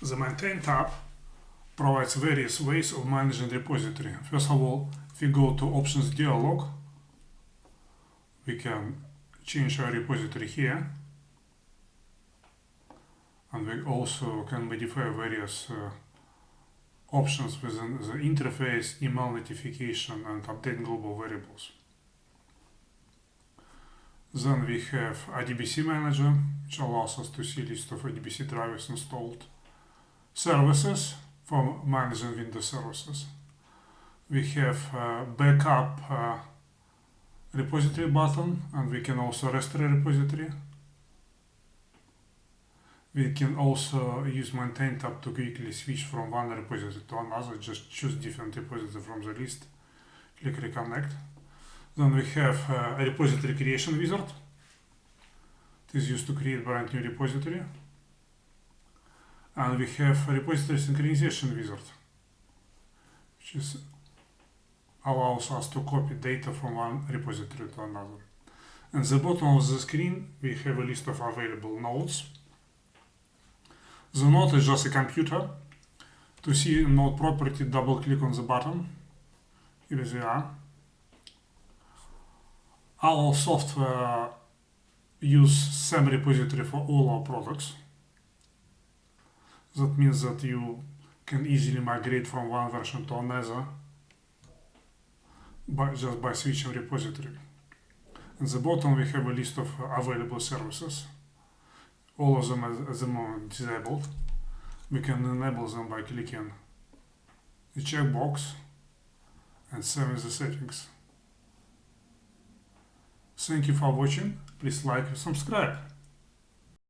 The Maintain tab provides various ways of managing repository. First of all, if we go to Options dialog, we can change our repository here, and we also can modify various options within the interface, email notification, and update global variables. Then we have ADBC Manager, which allows us to see list of ADBC drivers installed. Services for managing Windows services. We have backup repository button, and we can also restore a repository. We can also use Maintain tab to quickly switch from one repository to another. Just choose different repository from the list. Click Reconnect. Then we have a repository creation wizard. It is used to create brand new repository. And we have a repository synchronization wizard, which allows us to copy data from one repository to another. At the bottom of the screen, we have a list of available nodes. The node is just a computer. To see node property, double click on the button. Here they are. Our software use same repository for all our products. That means that you can easily migrate from one version to another just by switching repository. At the bottom we have a list of available services. All of them at the moment disabled. We can enable them by clicking the checkbox and saving the settings. Thank you for watching. Please like and subscribe.